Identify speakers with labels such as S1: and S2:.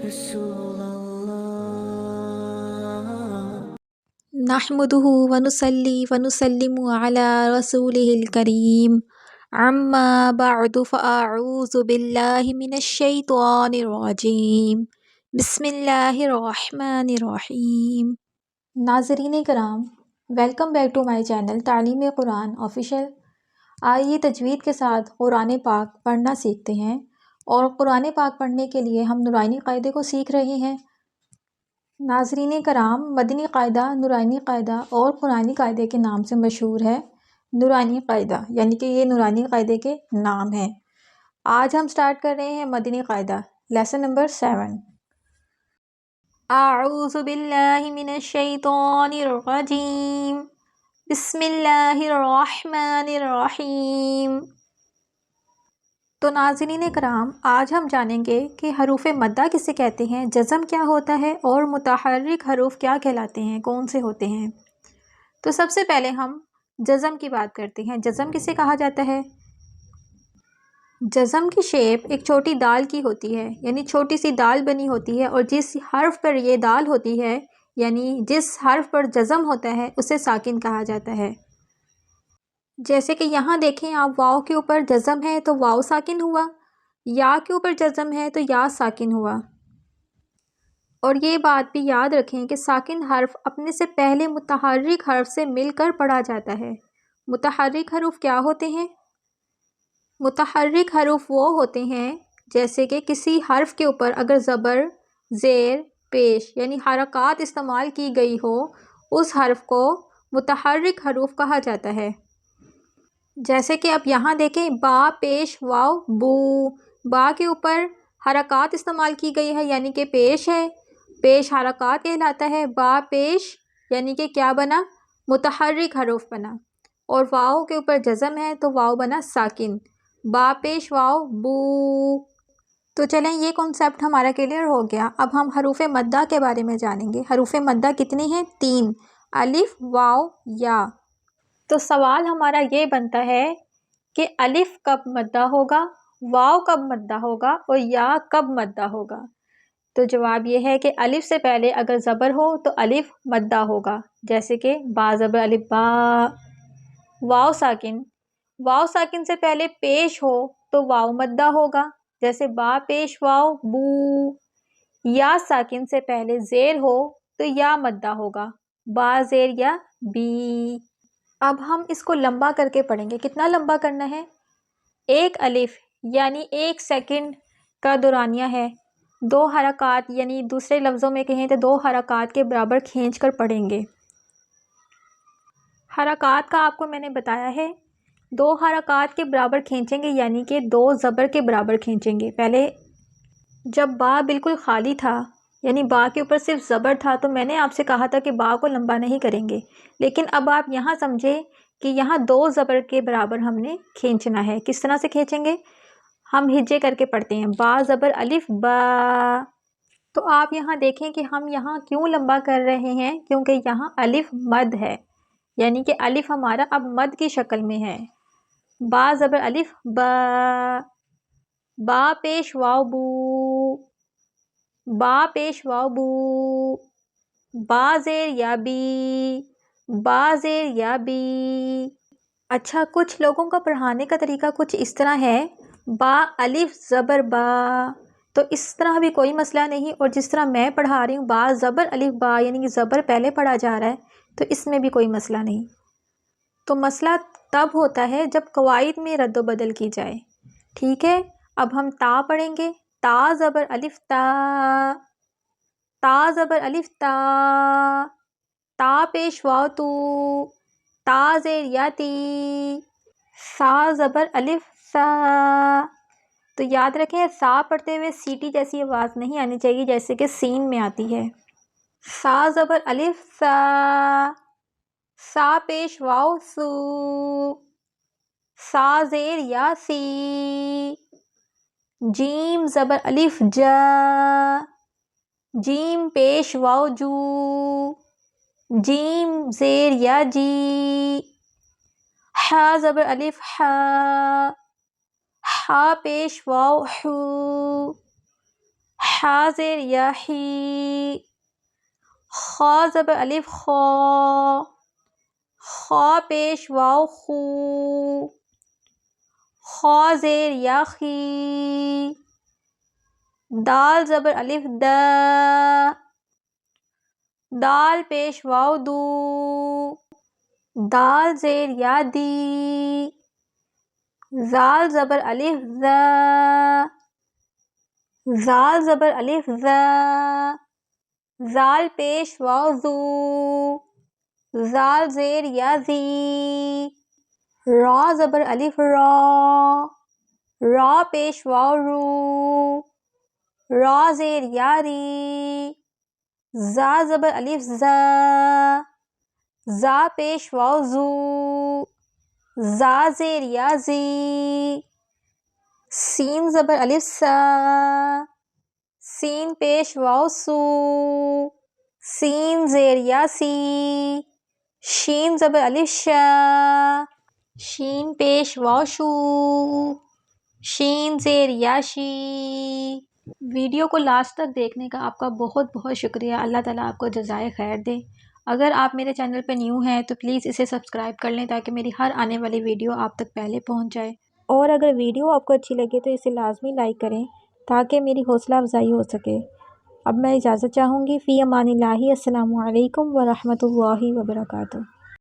S1: رسول الله
S2: نحمده ونصلي ونسلم على رسوله الكريم عما بعد فأعوذ بالله من الشيطان الرجيم بسم اللہ الرحمن الرحیم۔ ناظرین کرام، welcome back to my channel Taleem Quran official. آئیے تجوید کے ساتھ قرآن پاک پڑھنا سیکھتے ہیں، اور قرآن پاک پڑھنے کے لیے ہم نورانی قاعدے کو سیکھ رہے ہیں۔ ناظرین کرام، مدنی قاعدہ، نورانی قاعدہ اور قرآنی قاعدے کے نام سے مشہور ہے۔ نورانی قاعدہ یعنی کہ یہ نورانی قاعدے کے نام ہیں۔ آج ہم سٹارٹ کر رہے ہیں مدنی قاعدہ، لیسن نمبر 7۔ اعوذ باللہ من الشیطان الرجیم، بسم اللہ الرحمن الرحیم۔ تو ناظرین کرام، آج ہم جانیں گے کہ حروف مدہ کسے کہتے ہیں، جزم کیا ہوتا ہے، اور متحرک حروف کیا کہلاتے ہیں، کون سے ہوتے ہیں۔ تو سب سے پہلے ہم جزم کی بات کرتے ہیں۔ جزم کسے کہا جاتا ہے؟ جزم کی شیپ ایک چھوٹی دال کی ہوتی ہے، یعنی چھوٹی سی دال بنی ہوتی ہے، اور جس حرف پر یہ دال ہوتی ہے، یعنی جس حرف پر جزم ہوتا ہے، اسے ساکن کہا جاتا ہے۔ جیسے کہ یہاں دیکھیں آپ، واؤ کے اوپر جزم ہے تو واؤ ساکن ہوا، یا کے اوپر جزم ہے تو یا ساکن ہوا۔ اور یہ بات بھی یاد رکھیں کہ ساکن حرف اپنے سے پہلے متحرک حرف سے مل کر پڑھا جاتا ہے۔ متحرک حروف کیا ہوتے ہیں؟ متحرک حروف وہ ہوتے ہیں جیسے کہ کسی حرف کے اوپر اگر زبر، زیر، پیش یعنی حرکات استعمال کی گئی ہو، اس حرف کو متحرک حروف کہا جاتا ہے۔ جیسے کہ اب یہاں دیکھیں، با پیش واو بو، با کے اوپر حرکات استعمال کی گئی ہے یعنی کہ پیش ہے، پیش حرکات کہلاتا ہے۔ با پیش یعنی کہ کیا بنا؟ متحرک حروف بنا۔ اور واو کے اوپر جزم ہے تو واو بنا ساکن، با پیش واو بو۔ تو چلیں، یہ کنسیپٹ ہمارا کلیئر ہو گیا۔ اب ہم حروف مدہ کے بارے میں جانیں گے۔ حروف مدہ کتنے ہیں؟ 3، الف، واو، یا۔ تو سوال ہمارا یہ بنتا ہے کہ الف کب مدہ ہوگا، واو کب مدہ ہوگا، اور یا کب مدہ ہوگا؟ تو جواب یہ ہے کہ الف سے پہلے اگر زبر ہو تو الف مدہ ہوگا، جیسے کہ با زبر الف با۔ واو ساکن، واو ساکن سے پہلے پیش ہو تو واو مدہ ہوگا، جیسے با پیش واو بو۔ یا ساکن سے پہلے زیر ہو تو یا مدہ ہوگا، با زیر یا بی۔ اب ہم اس کو لمبا کر کے پڑھیں گے۔ کتنا لمبا کرنا ہے؟ ایک الف یعنی 1 سیکنڈ کا دورانیہ ہے، 2 حرکات یعنی دوسرے لفظوں میں کہیں تو 2 حرکات کے برابر کھینچ کر پڑھیں گے۔ حرکات کا آپ کو میں نے بتایا ہے، 2 حرکات کے برابر کھینچیں گے یعنی کہ 2 زبر کے برابر کھینچیں گے۔ پہلے جب با بالکل خالی تھا، یعنی با کے اوپر صرف زبر تھا، تو میں نے آپ سے کہا تھا کہ با کو لمبا نہیں کریں گے، لیکن اب آپ یہاں سمجھے کہ یہاں 2 زبر کے برابر ہم نے کھینچنا ہے۔ کس طرح سے کھینچیں گے؟ ہم ہجے کر کے پڑھتے ہیں، با زبر الف با۔ تو آپ یہاں دیکھیں کہ ہم یہاں کیوں لمبا کر رہے ہیں، کیونکہ یہاں الف مد ہے، یعنی کہ الف ہمارا اب مد کی شکل میں ہے۔ با زبر الف با، با پیش واو بو، با پیش واو بو، با زیر یا بی، با زیر یا بی۔ اچھا، کچھ لوگوں کا پڑھانے کا طریقہ کچھ اس طرح ہے، با الف زبر با، تو اس طرح بھی کوئی مسئلہ نہیں، اور جس طرح میں پڑھا رہی ہوں با زبر الف با یعنی کہ زبر پہلے پڑھا جا رہا ہے، تو اس میں بھی کوئی مسئلہ نہیں۔ تو مسئلہ تب ہوتا ہے جب قواعد میں رد و بدل کی جائے، ٹھیک ہے۔ اب ہم تا پڑھیں گے، تا زبر الف تا، تا زبر الف تا، تا پیش واو تو، تا زیر یا تی، سا زبر الف سا۔ تو یاد رکھیں، سا پڑھتے ہوئے سیٹی جیسی آواز نہیں آنی چاہیے جیسے کہ سین میں آتی ہے۔ سا زبر الف سا، سا پیش واو سو، سا زیر یا سی۔ جیم زبر الف جا، جیم پیش واو جو، جیم زیر یا جی۔ ہا زبر الف ہا، ہا پیش واو ہو، حا زیر یا حی، خا زبر الف خا، خا پیش واو خو، خا زیر یا خی، دال زبر الف دا، دال پیش واو دو، دال زیر یا دی، زال زبر الف زا، زال زبر الف زا، زال پیش واو زو، زال زیر یا زی، را زبر الف را، را پیش واو رو، را زیر یا ری، زا زبر الف زا، زا پیش واو زو، زا زیر یا زی، سین زبر الف سا، سین پیش واو سو، سین زیر یا سی، شین زبر الف شا، شین پیش واو شو، شین زیر یا شی۔ ویڈیو کو لاسٹ تک دیکھنے کا آپ کا بہت بہت شکریہ۔ اللہ تعالیٰ آپ کو جزائے خیر دے۔ اگر آپ میرے چینل پہ نیو ہیں تو پلیز اسے سبسکرائب کر لیں تاکہ میری ہر آنے والی ویڈیو آپ تک پہلے پہنچ جائے، اور اگر ویڈیو آپ کو اچھی لگے تو اسے لازمی لائک کریں تاکہ میری حوصلہ افزائی ہو سکے۔ اب میں اجازت چاہوں گی۔ فی امان اللہ۔ السلام علیکم ورحمۃ اللہ وبرکاتہ۔